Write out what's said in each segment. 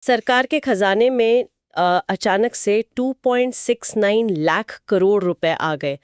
सरकार के खजाने में अचानक से 2.69 लाख करोड़ रुपए आ गए।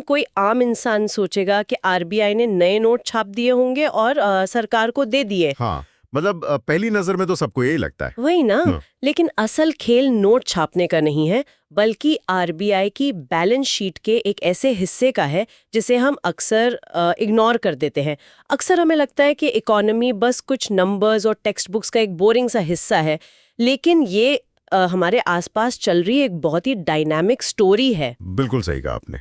कोई आम इंसान सोचेगा कि आरबीआई ने नए नोट छाप दिए होंगे और सरकार को दे दिए। हाँ, मतलब पहली नजर में तो सबको यही लगता है। वही ना। हाँ। लेकिन असल खेल नोट छापने का नहीं है, बल्कि आरबीआई की बैलेंस शीट के एक ऐसे हिस्से का है जिसे हम अक्सर इग्नोर कर देते हैं। अक्सर हमें लगता है कि इकोनॉमी बस कुछ नंबर्स और टेक्स्ट बुक्स का एक बोरिंग सा हिस्सा है, लेकिन ये हमारे आसपास चल रही एक बहुत ही डायनामिक स्टोरी है। बिल्कुल सही कहा आपने,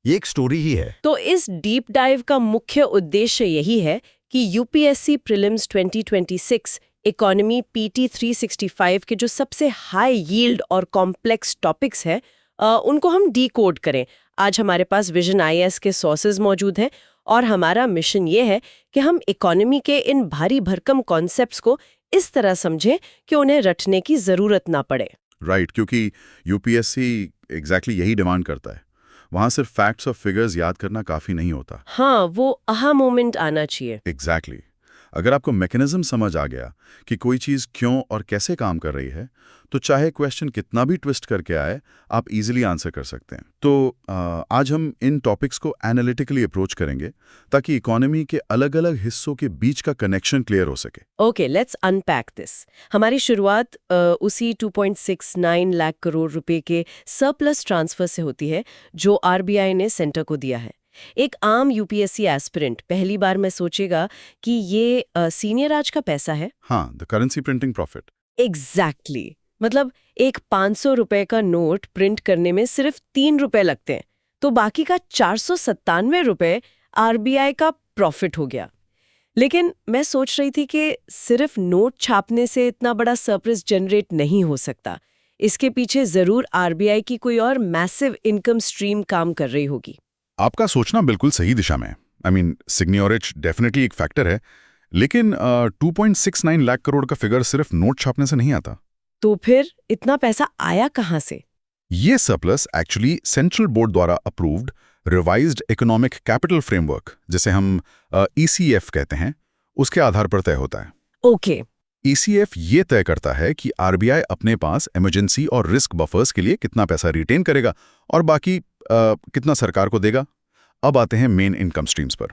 ये एक स्टोरी ही है। तो इस डीप डाइव का मुख्य उद्देश्य यही है कि यूपीएससी प्रीलिम्स 2026 इकोनॉमी पीटी 365 के जो सबसे हाई यील्ड और कॉम्प्लेक्स टॉपिक्स हैं उनको हम डीकोड करें। आज हमारे पास विजन आईएएस के सोर्सेज मौजूद हैं और हमारा मिशन ये है कि हम इकोनॉमी के इन भारी भरकम कॉन्सेप्ट्स को इस तरह समझें कि उन्हें रटने की जरूरत ना पड़े। राइट, क्योंकि यूपीएससी एग्जैक्टली यही डिमांड करता है। वहां सिर्फ फैक्ट्स और फिगर्स याद करना काफी नहीं होता। हाँ, वो आहा मोमेंट आना चाहिए। एग्जैक्टली। अगर आपको मैकेनिज्म समझ आ गया कि कोई चीज क्यों और कैसे काम कर रही है, तो चाहे क्वेश्चन कितना भी ट्विस्ट करके आए, आप इजीली आंसर कर सकते हैं। तो आज हम इन टॉपिक्स को एनालिटिकली अप्रोच करेंगे ताकि इकोनॉमी के अलग अलग हिस्सों के बीच का कनेक्शन क्लियर हो सके। Okay, let's unpack this. हमारी शुरुआत उसी 2.69 लाख करोड़ रुपए के सरप्लस ट्रांसफर से होती है जो आरबीआई ने सेंटर को दिया है। एक आम यूपीएससी एस्पिरेंट पहली बार में सोचेगा कि ये सीनियर आज का पैसा है। हाँ, the currency printing profit. Exactly. मतलब एक 500 रुपए का नोट प्रिंट करने में सिर्फ 3 रुपए लगते हैं, तो बाकी का 497 रुपए आरबीआई का प्रॉफिट हो गया। लेकिन मैं सोच रही थी कि सिर्फ नोट छापने से इतना बड़ा सरप्लस जनरेट नहीं हो सकता। इसके पीछे जरूर आरबीआई की कोई और मैसिव इनकम स्ट्रीम काम कर रही होगी। आपका सोचना बिल्कुल सही दिशा में है। सिग्नियोरेज डेफिनेटली एक फैक्टर है, लेकिन 2.69 लाख करोड़ का फिगर सिर्फ नोट छापने से नहीं आता। तो फिर इतना पैसा आया कहाँ से? ये सरप्लस एक्चुअली सेंट्रल बोर्ड द्वारा approved revised economic capital framework, जिसे हम ईसीएफ कहते हैं, उसके आधार पर तय होता है। ओके। ईसीएफ ये तय करता है कि आरबीआई अपने पास इमरजेंसी और रिस्क बफर्स के लिए कितना पैसा रिटेन करेगा और बाकी कितना सरकार को देगा। अब आते हैं मेन इनकम स्ट्रीम्स पर।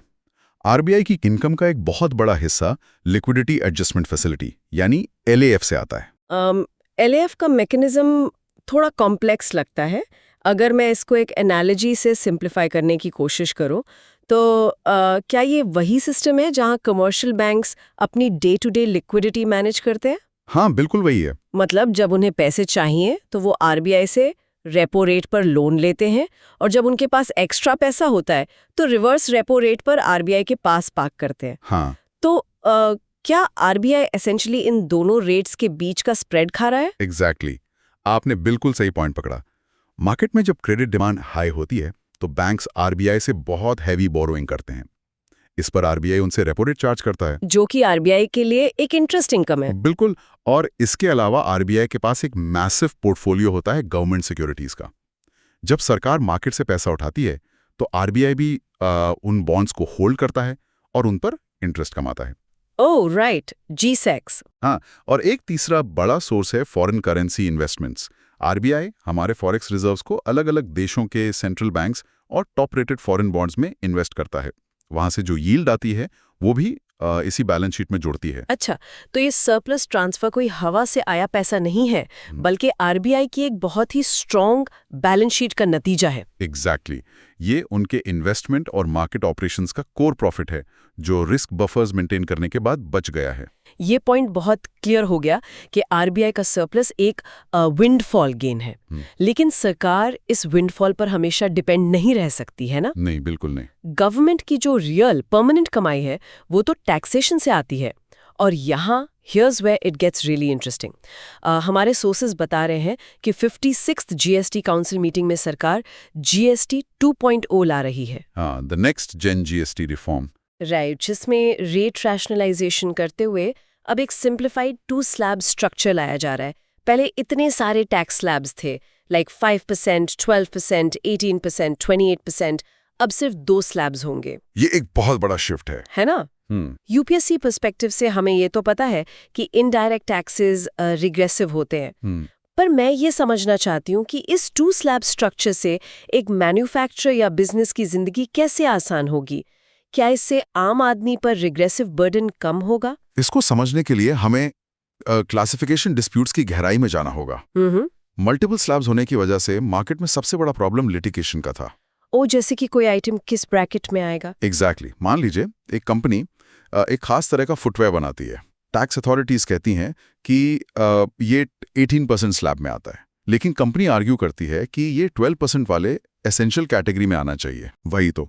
आरबीआई की इनकम का एक बहुत बड़ा हिस्सा लिक्विडिटी एडजस्टमेंट फैसिलिटी यानी एलएएफ से आता है। एलएएफ का मैकेनिज्म थोड़ा कॉम्प्लेक्स लगता है। अगर मैं इसको एक एनालॉजी से सिंप्लीफाई करने की कोशिश करूं तो क्या ये वही सिस्टम है जहां कमर्शियल बैंक्स अपनी day to day liquidity manage करते हैं? हाँ, बिल्कुल वही है। मतलब जब उन्हें पैसे चाहिए तो वो आरबीआई से रेपो रेट पर लोन लेते हैं और जब उनके पास एक्स्ट्रा पैसा होता है तो रिवर्स रेपो रेट पर आरबीआई के पास पार्क करते हैं। हाँ, तो क्या आरबीआई एसेंशियली इन दोनों रेट्स के बीच का स्प्रेड खा रहा है? एग्जैक्टली। आपने बिल्कुल सही पॉइंट पकड़ा। मार्केट में जब क्रेडिट डिमांड हाई होती है तो बैंक्स आरबीआई से बहुत हैवी बोरोइंग करते हैं। इस पर आरबीआई उनसे रेपो रेट चार्ज करता है, जो कि आरबीआई के लिए एक इंटरेस्ट इनकम है। बिल्कुल। और इसके अलावा आरबीआई के पास एक मैसिव पोर्टफोलियो होता है गवर्नमेंट सिक्योरिटीज का। जब सरकार मार्केट से पैसा उठाती है तो आरबीआई भी उन बॉन्ड्स को होल्ड करता है और उन पर इंटरेस्ट कमाता है। Oh right, G secs. हाँ, और एक तीसरा बड़ा सोर्स है फॉरेन करेंसी इन्वेस्टमेंट्स। आरबीआई हमारे फॉरेक्स रिजर्व्स को अलग अलग देशों के सेंट्रल बैंक्स और टॉप रेटेड फॉरेन बॉन्ड्स में इन्वेस्ट करता है। वहां से जो यील्ड आती है वो भी इसी बैलेंस शीट में जुड़ती है। अच्छा, तो ये सरप्लस ट्रांसफर कोई हवा से आया पैसा नहीं है, बल्कि आरबीआई की एक बहुत ही स्ट्रॉन्ग बैलेंस शीट का नतीजा है। एग्जैक्टली। ये उनके इन्वेस्टमेंट और मार्केट ऑपरेशंस का कोर प्रॉफिट है जो रिस्क बफर्स मेंटेन करने के बाद बच गया है। ये पॉइंट बहुत क्लियर हो गया कि आरबीआई का सरप्लस एक विंडफॉल गेन है। लेकिन सरकार इस विंडफॉल पर हमेशा डिपेंड नहीं रह सकती है ना? नहीं, बिल्कुल नहीं। गवर्नमेंट की जो रियल परमानेंट कमाई है वो तो टैक्सेशन से आती है। और यहाँ here's where it gets really interesting. हमारे सोर्सेज बता रहे हैं कि 56th जीएसटी काउंसिल मीटिंग में सरकार जीएसटी 2.0 ला रही है। हाँ, the next gen GST reform. Right, जिसमें रेट रैशनलाइजेशन करते हुए अब एक सिंप्लीफाइड 2 स्लैब स्ट्रक्चर लाया जा रहा है। पहले इतने सारे टैक्स स्लैब्स थे, लाइक 5%, 12%, 18%, 28%। अब सिर्फ 2 स्लैब्स होंगे। ये एक बहुत बड़ा शिफ्ट है ना? यूपीएससी पर्सपेक्टिव से हमें ये तो पता है कि इनडायरेक्ट टैक्सेस रिग्रेसिव होते हैं, पर मैं ये समझना चाहती हूँ कि इस 2 स्लैब स्ट्रक्चर से एक मैन्युफैक्चरर या बिजनेस की जिंदगी कैसे आसान होगी? क्या इससे आम आदमी पर रिग्रेसिव बर्डन कम होगा? इसको समझने के लिए हमें क्लासिफिकेशन डिस्प्यूट्स की गहराई में जाना होगा। मल्टीपल स्लैब्स होने की वजह से मार्केट में सबसे बड़ा प्रॉब्लम लिटिगेशन का था। जैसे कि कोई आइटम किस ब्रैकेट में आएगा? एग्जैक्टली। मान लीजिए एक कंपनी एक खास तरह का फुटवेयर बनाती है। टैक्स अथॉरिटीज कहती हैं कि ये 18% स्लैब में आता है, लेकिन कंपनी आर्ग्यू करती है कि ये 12% वाले एसेंशियल कैटेगरी में आना चाहिए। वही तो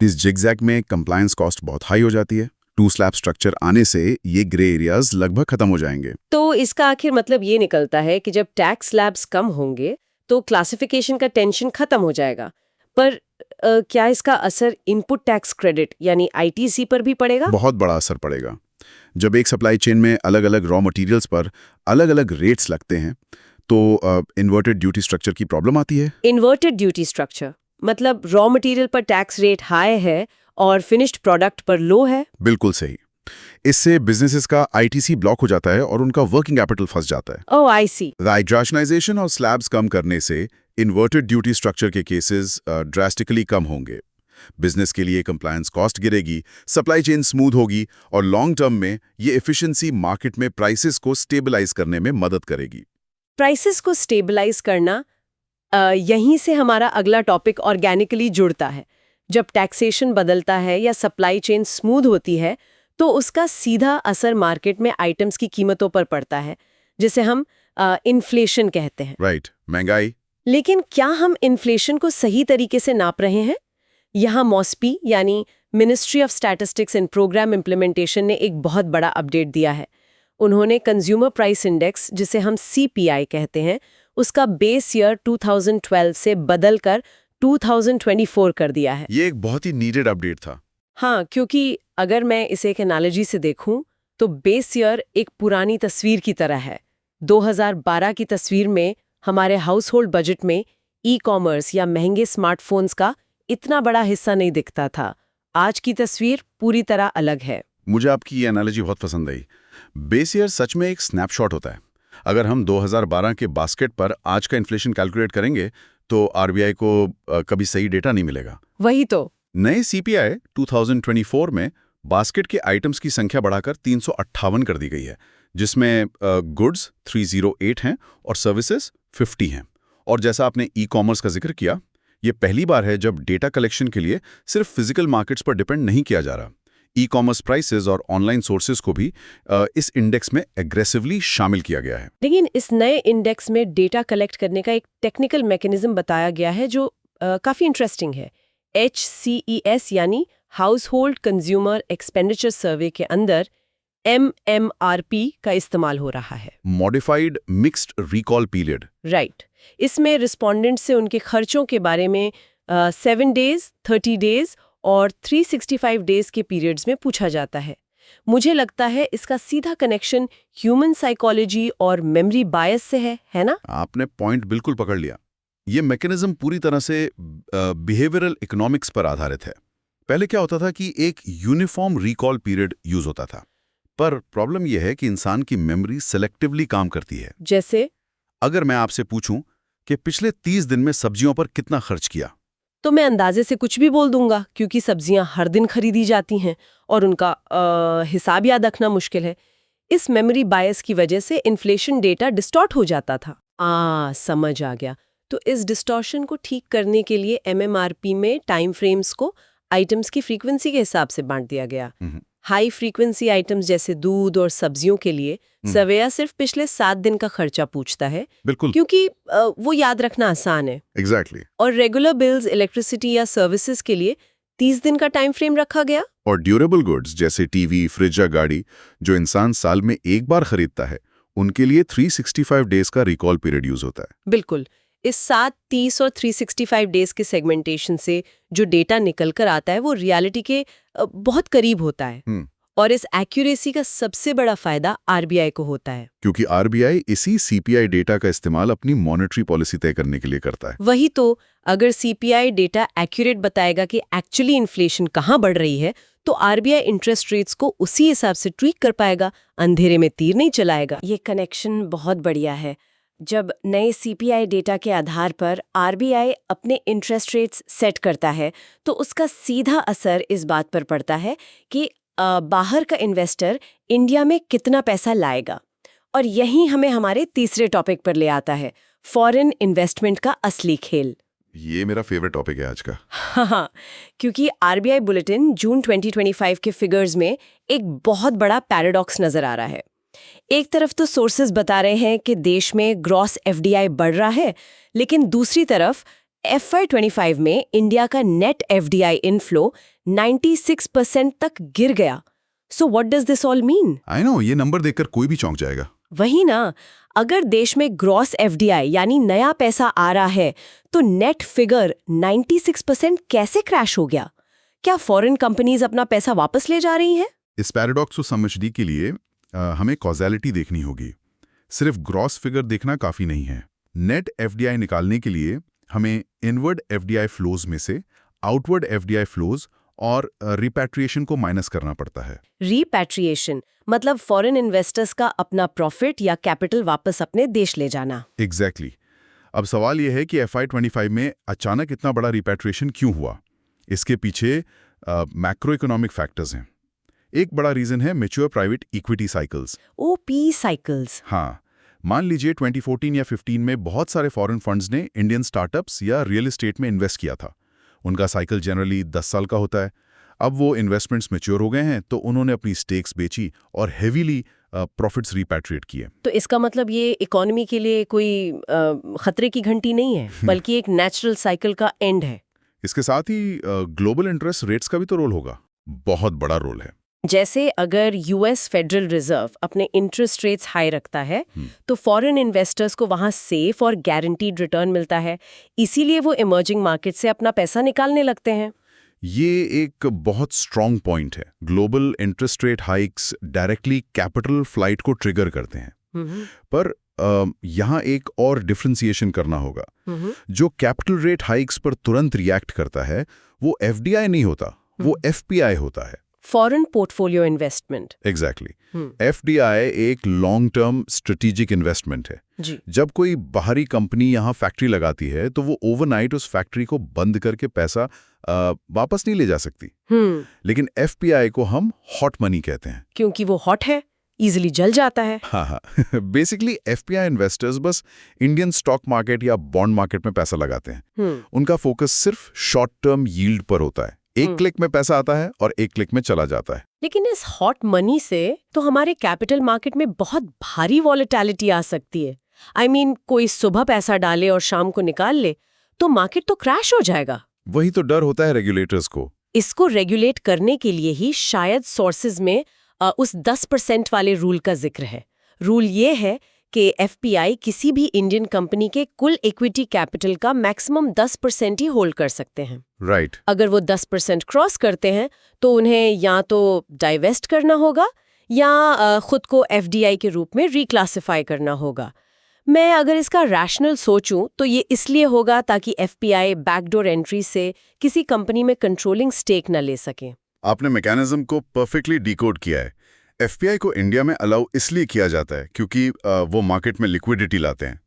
इस जिगजैग में कंप्लायंस कॉस्ट बहुत हाई हो जाती है। 2 स्लैब स्ट्रक्चर आने से ये ग्रे एरियाज लगभग खत्म हो जाएंगे। तो इसका आखिर मतलब ये निकलता है कि जब टैक्स स्लैब्स कम होंगे तो क्लासिफिकेशन का टेंशन खत्म हो जाएगा। पर क्या इसका असर इनपुट टैक्स क्रेडिट यानी आईटीसी पर भी पड़ेगा? बहुत बड़ा असर पड़ेगा। जब एक सप्लाई चेन में अलग अलग रॉ मटेरियल्स पर अलग अलग रेट्स लगते हैं तो इन्वर्टेड ड्यूटी स्ट्रक्चर की प्रॉब्लम आती है। इन्वर्टेड ड्यूटी स्ट्रक्चर मतलब रॉ मटेरियल पर टैक्स रेट हाई है और फिनिश्ड प्रोडक्ट पर लो है? बिल्कुल सही। इससे बिजनेसेस का आईटीसी ब्लॉक हो जाता है और उनका वर्किंग कैपिटल फंस जाता है। ओह आई सी। राइट्राशनाइजेशन और स्लैब्स कम करने से इन्वर्टेड ड्यूटी स्ट्रक्चर के केसेस ड्रास्टिकली कम होंगे। बिजनेस के लिए कंप्लायंस कॉस्ट गिरेगी, सप्लाई चेन स्मूथ होगी और लॉन्ग टर्म में ये एफिशिएंसी मार्केट में प्राइसेस को स्टेबलाइज करने में मदद करेगी। प्राइसेस को स्टेबलाइज करना, यहीं से हमारा अगला टॉपिक ऑर्गेनिकली जुड़ता है। जब टैक्सेशन बदलता है या सप्लाई चेन स्मूथ होती है तो उसका सीधा असर मार्केट में आइटम्स की कीमतों पर पड़ता है, जिसे हम इन्फ्लेशन कहते हैं। राइट, महंगाई। लेकिन क्या हम इन्फ्लेशन को सही तरीके से नाप रहे हैं? यहाँ मॉस्पी यानी ministry of statistics and programme implementation ने एक बहुत बड़ा अपडेट दिया है। उन्होंने कंज्यूमर प्राइस इंडेक्स, जिसे हम सीपीआई कहते हैं, उसका बेस ईयर 2012 से बदलकर 2024 कर दिया है। ये एक बहुत ही नीडेड अपडेट था। हाँ, क्योंकि अगर मैं इसे एक एनालॉजी से देखूं तो बेस ईयर एक पुरानी तस्वीर की तरह है। 2012 की तस्वीर में हमारे हाउस होल्ड बजट में ई कॉमर्स या महंगे स्मार्टफोन्स का इतना बड़ा हिस्सा नहीं दिखता था। आज की तस्वीर पूरी तरह अलग है। मुझे आपकी ये एनालॉजी बहुत पसंद आई। बेस ईयर सच में एक स्नैपशॉट होता है। अगर हम 2012 के बास्केट पर आज का इन्फ्लेशन कैलकुलेट करेंगे तो आरबीआई को कभी सही डेटा नहीं मिलेगा। वही तो। नए सीपीआई 2024 में बास्केट के आइटम्स की संख्या बढ़ाकर 358 कर दी गई है, जिसमें गुड्स 308 हैं और सर्विसेज 50 हैं। और जैसा आपने ई कॉमर्स का जिक्र किया, ये पहली बार है जब डेटा कलेक्शन के लिए सिर्फ फिजिकल मार्केट्स पर डिपेंड नहीं किया जा रहा। ई कॉमर्स प्राइसेस और ऑनलाइन सोर्सेज को भी इस इंडेक्स में एग्रेसिवली शामिल किया गया है। लेकिन इस नए इंडेक्स में डेटा कलेक्ट करने का एक टेक्निकल मैकेनिज्म बताया गया है जो काफी इंटरेस्टिंग है। HCES यानी हाउस होल्ड कंज्यूमर एक्सपेंडिचर सर्वे के अंदर MMRP का इस्तेमाल हो रहा है। Modified mixed recall period. Right. इसमें रिस्पोंडेंट से उनके खर्चों के बारे में 7 डेज, 30 डेज और 365 डेज के पीरियड्स में पूछा जाता है। मुझे लगता है इसका सीधा कनेक्शन ह्यूमन साइकोलॉजी और मेमोरी बायस से है ना? आपने पॉइंट बिल्कुल पकड़ लिया। ये मैकेनिज्म पूरी तरह से बिहेवियरल इकोनॉमिक्स पर आधारित है। पहले क्या होता था कि एक यूनिफॉर्म रिकॉल पीरियड यूज होता था, पर प्रॉब्लम यह है कि इंसान की मेमोरी सेलेक्टिवली काम करती है। जैसे अगर मैं आपसे पूछूं कि पिछले 30 दिन में सब्जियों पर कितना खर्च किया, तो मैं अंदाजे से कुछ भी बोल दूंगा, क्योंकि सब्जियां हर दिन खरीदी जाती हैं और उनका हिसाब याद रखना मुश्किल है। इस मेमोरी बायस की वजह से इन्फ्लेशन डेटा डिस्टॉर्ट हो जाता था। समझ आ गया। तो इस डिस्टॉर्शन को ठीक करने के लिए MMRP में टाइम फ्रेम्स को आइटम्स की फ्रीक्वेंसी के हिसाब से बांट दिया गया। हाई फ्रीक्वेंसी आइटम्स जैसे दूध और सब्जियों के लिए सर्वेया सिर्फ पिछले 7 दिन का खर्चा पूछता है। बिल्कुल, क्योंकि वो याद रखना आसान है। एग्जैक्टली। और रेगुलर बिल्स, इलेक्ट्रिसिटी या सर्विसेज के लिए 30 दिन का टाइम फ्रेम रखा गया। और ड्यूरेबल गुड्स जैसे टीवी, फ्रिज या गाड़ी जो इंसान साल में एक बार खरीदता है, उनके लिए 365 डेज का रिकॉल पीरियड यूज होता है। बिल्कुल। इस 7, 30 और 365 डेज के सेगमेंटेशन से जो डेटा निकल कर आता है वो रियलिटी के बहुत करीब होता है। और इस एक्यूरेसी का सबसे बड़ा फायदा आरबीआई को होता है, क्योंकि आरबीआई इसी सीपीआई डेटा का इस्तेमाल अपनी मॉनेटरी पॉलिसी तय करने के लिए करता है। वही तो, अगर सीपीआई डेटा एक्यूरेट बताएगा कि एक्चुअली इन्फ्लेशन कहाँ बढ़ रही है, तो आरबीआई इंटरेस्ट रेट्स को उसी हिसाब से ट्वीक कर पाएगा, अंधेरे में तीर नहीं चलाएगा। ये कनेक्शन बहुत बढ़िया है। जब नए सीपीआई डेटा के आधार पर आरबीआई अपने इंटरेस्ट रेट्स सेट करता है तो उसका सीधा असर इस बात पर पड़ता है कि बाहर का इन्वेस्टर इंडिया में कितना पैसा लाएगा। और यही हमें हमारे तीसरे टॉपिक पर ले आता है, फॉरेन इन्वेस्टमेंट का असली खेल। ये मेरा फेवरेट टॉपिक है आज का। हाँ, क्योंकि आरबीआई बुलेटिन जून 2025 के फिगर्स में एक बहुत बड़ा पैराडॉक्स नजर आ रहा है। एक तरफ तो सोर्सेज बता रहे हैं कि देश में ग्रॉस एफडीआई बढ़ रहा है, लेकिन दूसरी तरफ FY25 में इंडिया का नेट एफडीआई इनफ्लो 96% तक गिर गया। So what does this all mean? I know, ये नंबर देखकर कोई भी चौंक जाएगा। वही ना, अगर देश में ग्रॉस एफडीआई यानी नया पैसा आ रहा है तो नेट फिगर 96% कैसे क्रैश हो गया? क्या फॉरेन कंपनीज अपना पैसा वापस ले जा रही हैं? इस पैराडॉक्स को समझने के लिए हमें कॉजेलिटी देखनी होगी। सिर्फ ग्रॉस फिगर देखना काफी नहीं है। नेट एफडीआई निकालने के लिए हमें इनवर्ड एफडीआई फ्लोज में से आउटवर्ड एफडीआई फ्लोज और रिपैट्रिएशन को माइनस करना पड़ता है। रिपैट्रिएशन मतलब फॉरेन इन्वेस्टर्स का अपना प्रॉफिट या कैपिटल वापस अपने देश ले जाना। एग्जैक्टली। अब सवाल यह है कि FY25 में अचानक इतना बड़ा रिपैट्रिएशन क्यों हुआ? इसके पीछे मैक्रो इकोनॉमिक फैक्टर्स हैं। एक बड़ा रीजन है mature private equity cycles, OP cycles. हाँ, मान लीजिए 2014 या 15 में बहुत सारे फॉरेन फंड्स ने इंडियन स्टार्टअप्स या रियल एस्टेट में इन्वेस्ट किया था। उनका साइकिल जनरली 10 साल का होता है। अब वो इन्वेस्टमेंट्स मैच्योर हो गए हैं तो उन्होंने अपनी स्टेक्स बेची और हेवीली प्रॉफिट्स रिपैट्रिएट किए। तो इसका मतलब ये इकोनॉमी के लिए कोई खतरे की घंटी नहीं है, बल्कि एक नेचुरल साइकिल का एंड है। इसके साथ ही ग्लोबल इंटरेस्ट रेट्स का भी तो रोल होगा, बहुत बड़ा रोल है। जैसे अगर यूएस फेडरल रिजर्व अपने इंटरेस्ट रेट्स हाई रखता है तो फॉरेन इन्वेस्टर्स को वहां सेफ और गारंटीड रिटर्न मिलता है, इसीलिए वो इमर्जिंग मार्केट से अपना पैसा निकालने लगते हैं। ये एक बहुत स्ट्रॉन्ग पॉइंट है। Global interest rate hikes directly capital flight को ट्रिगर करते हैं। पर यहाँ एक और डिफरेंशिएशन करना होगा। जो कैपिटल रेट हाइक्स पर तुरंत रिएक्ट करता है वो एफडीआई नहीं होता, वो एफपीआई होता है, foreign portfolio investment. Exactly. FDI एक लॉन्ग टर्म स्ट्रेटेजिक इन्वेस्टमेंट है। जी। जब कोई बाहरी कंपनी यहाँ फैक्ट्री लगाती है तो वो ओवरनाइट उस फैक्ट्री को बंद करके पैसा वापस नहीं ले जा सकती। लेकिन एफपीआई को हम हॉट मनी कहते हैं, क्योंकि वो हॉट है, इजीली जल जाता है। हाँ। बेसिकली एफपीआई इन्वेस्टर्स बस इंडियन स्टॉक मार्केट या बॉन्ड मार्केट में पैसा लगाते हैं। उनका फोकस सिर्फ शॉर्ट टर्म यील्ड पर होता है। एक क्लिक में पैसा आता है और एक क्लिक में चला जाता है। लेकिन इस हॉट मनी से तो हमारे कैपिटल मार्केट में बहुत भारी वॉलेटिलिटी आ सकती है। I mean, कोई सुबह पैसा डाले और शाम को निकाल ले तो मार्केट तो क्रैश हो जाएगा। वही तो डर होता है रेगुलेटर्स को। इसको रेगुलेट करने के लिए ही शायद सोर्सेज में उस 10% वाले रूल का जिक्र है। रूल ये है कि एफपीआई किसी भी इंडियन कंपनी के कुल इक्विटी कैपिटल का मैक्सिमम 10% ही होल्ड कर सकते हैं। राइट। अगर वो 10% क्रॉस करते हैं तो उन्हें या तो डाइवेस्ट करना होगा या खुद को एफडीआई के रूप में रिक्लासिफाई करना होगा। मैं अगर इसका रैशनल सोचूं तो ये इसलिए होगा ताकि एफपीआई बैकडोर एंट्री से किसी कंपनी में कंट्रोलिंग स्टेक न ले सके। आपने मैकेनिज्म को परफेक्टली डिकोड किया है। एफपीआई को इंडिया में अलाउ इसलिए किया जाता है क्योंकि वो मार्केट में लिक्विडिटी लाते हैं,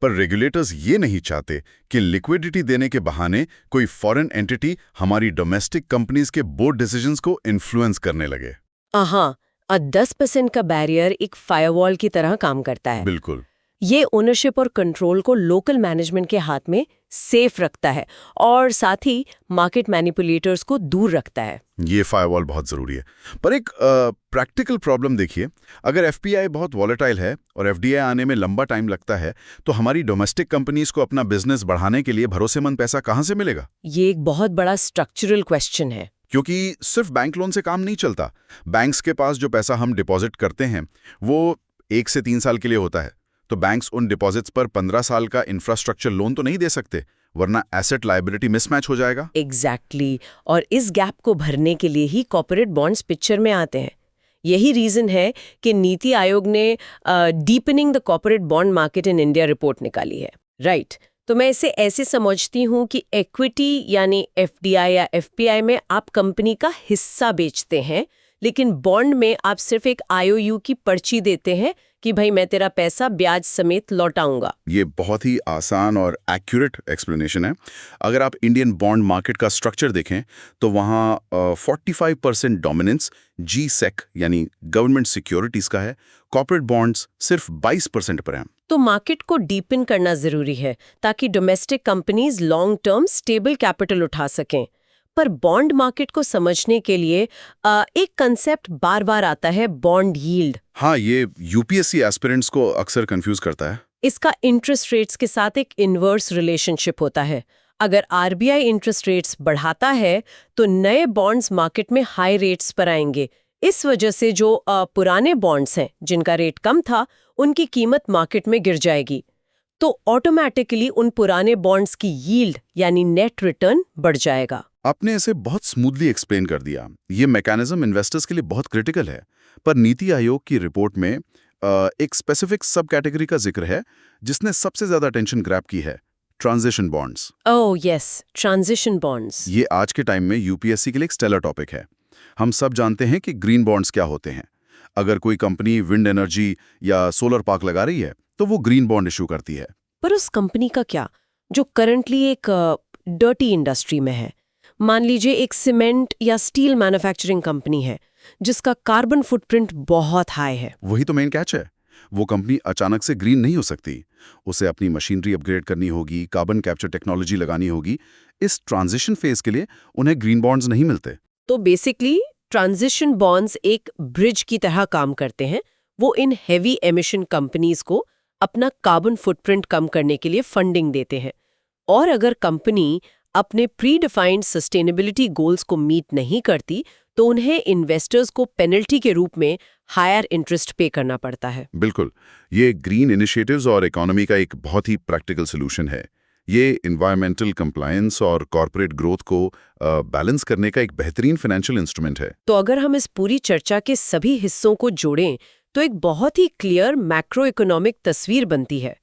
पर रेगुलेटर्स ये नहीं चाहते कि लिक्विडिटी देने के बहाने कोई फॉरेन एंटिटी हमारी डोमेस्टिक कंपनीज के बोर्ड डिसीजंस को इन्फ्लुएंस करने लगे। हाँ, 10% का बैरियर एक फायरवॉल की तरह काम करता है। बिल्कुल। ये ओनरशिप और कंट्रोल को लोकल मैनेजमेंट के हाथ में सेफ रखता है और साथ ही मार्केट मैनिपुलेटर्स को दूर रखता है। ये फायरवॉल बहुत जरूरी है। पर एक प्रैक्टिकल प्रॉब्लम देखिए, अगर एफपीआई बहुत वॉलेटाइल है और एफडीआई आने में लंबा टाइम लगता है तो हमारी डोमेस्टिक कंपनीज को अपना बिजनेस बढ़ाने के लिए भरोसेमंद पैसा कहाँ से मिलेगा? ये एक बहुत बड़ा स्ट्रक्चरल क्वेश्चन है। क्योंकि सिर्फ बैंक लोन से काम नहीं चलता। बैंक्स के पास जो पैसा हम डिपॉजिट करते हैं वो 1 से 3 साल के लिए होता है, तो बैंक्स उन डिपॉजिट्स पर 15 साल का इंफ्रास्ट्रक्चर लोन तो नहीं दे सकते, वरना एसेट लायबिलिटी मिसमैच हो जाएगा। एग्जैक्टली। और इस गैप को भरने के लिए ही कॉर्पोरेट बॉन्ड्स पिक्चर में आते हैं। यही रीजन है कि नीति आयोग ने deepening the corporate bond market in India report निकाली है। राइट। तो मैं इसे ऐसे समझती हूँ कि इक्विटी यानी एफडीआई या एफपीआई में आप कंपनी का हिस्सा बेचते हैं, लेकिन बॉन्ड में आप सिर्फ एक आईओयू की पर्ची देते हैं कि भाई मैं तेरा पैसा ब्याज समेत लौटाऊंगा। ये बहुत ही आसान और एक्यूरेट एक्सप्लेनेशन है। अगर आप इंडियन बॉन्ड मार्केट का स्ट्रक्चर देखें तो वहाँ 45% डोमिनेंस जी-सेक यानी गवर्नमेंट सिक्योरिटीज का है, कॉर्पोरेट बॉन्ड्स सिर्फ 22% पर हैं। तो मार्केट को डीपन करना जरूरी है ताकि domestic companies long term stable capital उठा सकें। पर बॉन्ड मार्केट को समझने के लिए एक कंसेप्ट बार बार आता है, बॉन्ड यील्ड। हाँ, ये यूपीएससी एस्पिरेंट्स को अक्सर कंफ्यूज करता है। इसका इंटरेस्ट रेट्स के साथ एक इनवर्स रिलेशनशिप होता है। अगर आरबीआई इंटरेस्ट रेट्स बढ़ाता है तो नए बॉन्ड्स मार्केट में हाई रेट्स पर आएंगे। इस वजह से जो पुराने बॉन्ड्स हैं जिनका रेट कम था, उनकी कीमत मार्केट में गिर जाएगी। तो ऑटोमेटिकली उन पुराने बॉन्ड्स की यील्ड यानी नेट रिटर्न बढ़ जाएगा। आपने इसे बहुत स्मूथली एक्सप्लेन कर दिया। ये मैकेनिज्म इन्वेस्टर्स के लिए बहुत क्रिटिकल है, पर नीति आयोग की रिपोर्ट में एक स्पेसिफिक सब कैटेगरी का जिक्र है जिसने सबसे ज्यादा अटेंशन ग्रैब की है, transition bonds. Oh yes, transition bonds. ये आज के टाइम में यूपीएससी के लिए एक स्टेलर टॉपिक है। हम सब जानते हैं कि ग्रीन बॉन्ड्स क्या होते हैं। अगर कोई कंपनी विंड एनर्जी या सोलर पार्क लगा रही है तो वो ग्रीन बॉन्ड इशू करती है। पर उस कंपनी का क्या जो करंटली एक डर्टी इंडस्ट्री में है? मान लीजिए एक सीमेंट या स्टील मैन्युफैक्चरिंग कंपनी है जिसका कार्बन फुटप्रिंट बहुत हाई है। वही तो मेन कैच है। वो कंपनी अचानक से ग्रीन नहीं हो सकती। उसे अपनी मशीनरी अपग्रेड करनी होगी, कार्बन कैप्चर टेक्नोलॉजी लगानी होगी। इस ट्रांजिशन फेज के लिए उन्हें ग्रीन बॉन्ड्स नहीं मिलते। तो बेसिकली ट्रांजिशन बॉन्ड्स एक ब्रिज की तरह काम करते हैं। वो इन हेवी एमिशन कंपनीज को अपना कार्बन फुटप्रिंट कम करने के लिए फंडिंग देते हैं। और अगर कंपनी अपने प्री डिफाइंड सस्टेनेबिलिटी गोल्स को मीट नहीं करती तो उन्हें इन्वेस्टर्स को पेनल्टी के रूप में हायर इंटरेस्ट पे करना पड़ता है। बिल्कुल, ये ग्रीन इनिशिएटिव्स और इकोनॉमी का एक बहुत ही प्रैक्टिकल सोल्यूशन है। ये एनवायरमेंटल कंप्लायंस और कॉर्पोरेट ग्रोथ को बैलेंस करने का एक बेहतरीन फाइनेंशियल इंस्ट्रूमेंट है। तो अगर हम इस पूरी चर्चा के सभी हिस्सों को जोड़ें तो एक बहुत ही क्लियर मैक्रो इकोनॉमिक तस्वीर बनती है।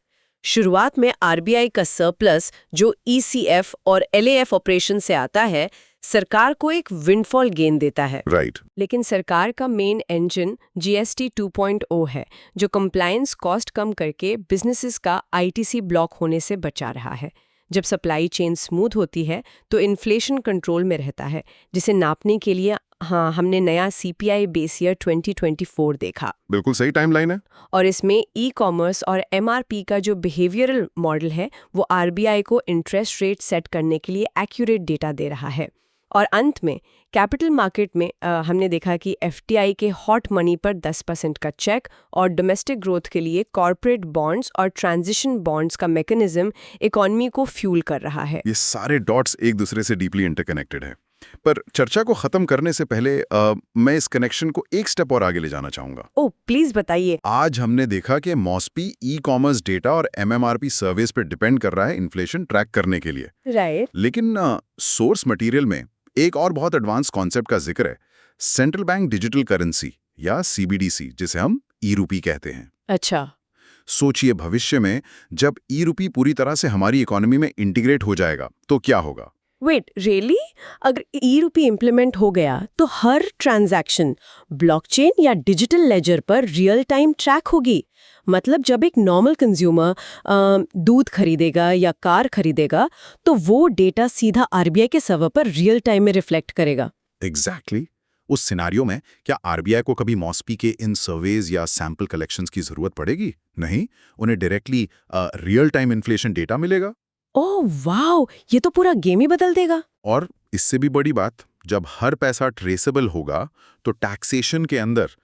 शुरुआत में आरबीआई का सरप्लस जो ईसीएफ और एलएएफ ऑपरेशन से आता है, सरकार को एक विंडफॉल गेन देता है। राइट। लेकिन सरकार का मेन इंजन जीएसटी 2.0 है जो कंप्लायंस कॉस्ट कम करके बिजनेसेस का आईटीसी ब्लॉक होने से बचा रहा है। जब सप्लाई चेन स्मूथ होती है तो इन्फ्लेशन कंट्रोल में रहता है, जिसे नापने के लिए हमने नया सीपीआई बेस ईयर 2024 देखा। बिल्कुल सही टाइमलाइन है। और इसमें ई कॉमर्स और एमआरपी का जो बिहेवियरल मॉडल है वो आरबीआई को इंटरेस्ट रेट सेट करने के लिए एक्यूरेट डेटा दे रहा है। और अंत में कैपिटल मार्केट में हमने देखा कि एफटीआई के हॉट मनी पर 10% का चेक और डोमेस्टिक ग्रोथ के लिए कॉर्पोरेट बॉन्ड्स और ट्रांजिशन बॉन्ड्स का मैकेनिज्म इकोनॉमी को फ्यूल कर रहा है। ये सारे डॉट्स एक दूसरे से डीपली इंटरकनेक्टेड है। पर चर्चा को खत्म करने से पहले मैं इस कनेक्शन को एक स्टेप और आगे ले जाना चाहूंगा। ओह प्लीज बताइए। आज हमने देखा कि मॉस्पी ई कॉमर्स डेटा और एमएमआरपी सर्विस पर डिपेंड कर रहा है इन्फ्लेशन ट्रैक करने के लिए। राइट। लेकिन सोर्स मटेरियल में एक और बहुत एडवांस कॉन्सेप्ट का जिक्र है, सेंट्रल बैंक डिजिटल करेंसी या सीबीडीसी, जिसे हम ई रूपी कहते हैं। अच्छा। सोचिए भविष्य में जब ई रूपी पूरी तरह से हमारी इकोनॉमी में इंटीग्रेट हो जाएगा तो क्या होगा? Wait really? अगर ई रूपी इम्प्लीमेंट हो गया तो हर ट्रांजैक्शन ब्लॉकचेन या डिजिटल लेजर पर रियल टाइम ट्रैक होगी। मतलब जब एक नॉर्मल कंज्यूमर दूध खरीदेगा या कार खरीदेगा तो वो डेटा सीधा आरबीआई के सर्वर पर रियल टाइम में रिफ्लेक्ट करेगा। एग्जैक्टली। उस सिनारियो में क्या आरबीआई को कभी मॉस्पी के इन सर्वेज या सैंपल कलेक्शंस की जरूरत पड़ेगी? नहीं, उन्हें directly real time inflation data मिलेगा। ओह वाओ, ये तो पूरा गेम ही बदल देगा। और इससे भी बड़ी बात, जब हर पैसा ट्रेसेबल होगा तो टैक्सेशन के अंदर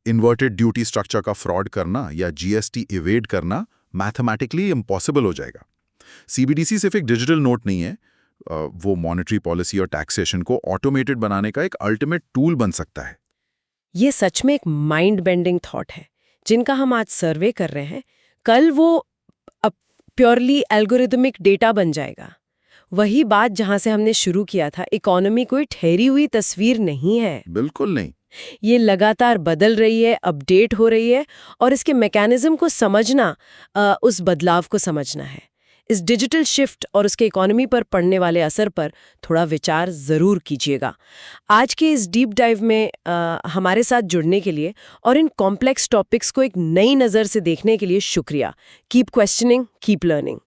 इन्वर्टेड ड्यूटी स्ट्रक्चर का फ्रॉड करना या जीएसटी इवेड करना मैथमेटिकली इम्पॉसिबल हो जाएगा। सीबीडीसी सिर्फ एक डिजिटल नोट नहीं है, वो मॉनेटरी पॉलिसी और टैक्सेशन को ऑटोमेटेड बनाने का एक अल्टीमेट टूल बन सकता है। ये सच में एक माइंड बेंडिंग थॉट है जिनका हम आज सर्वे कर रहे हैं। कल वो प्योरली एल्गोरिदमिक डेटा बन जाएगा। वही बात जहां से हमने शुरू किया था, इकोनॉमी कोई ठहरी हुई तस्वीर नहीं है। बिल्कुल नहीं। ये लगातार बदल रही है, अपडेट हो रही है, और इसके मैकेनिज्म को समझना उस बदलाव को समझना है। इस डिजिटल शिफ्ट और उसके इकोनॉमी पर पड़ने वाले असर पर थोड़ा विचार ज़रूर कीजिएगा। आज के इस डीप डाइव में हमारे साथ जुड़ने के लिए और इन कॉम्प्लेक्स टॉपिक्स को एक नई नज़र से देखने के लिए शुक्रिया। Keep questioning, keep learning.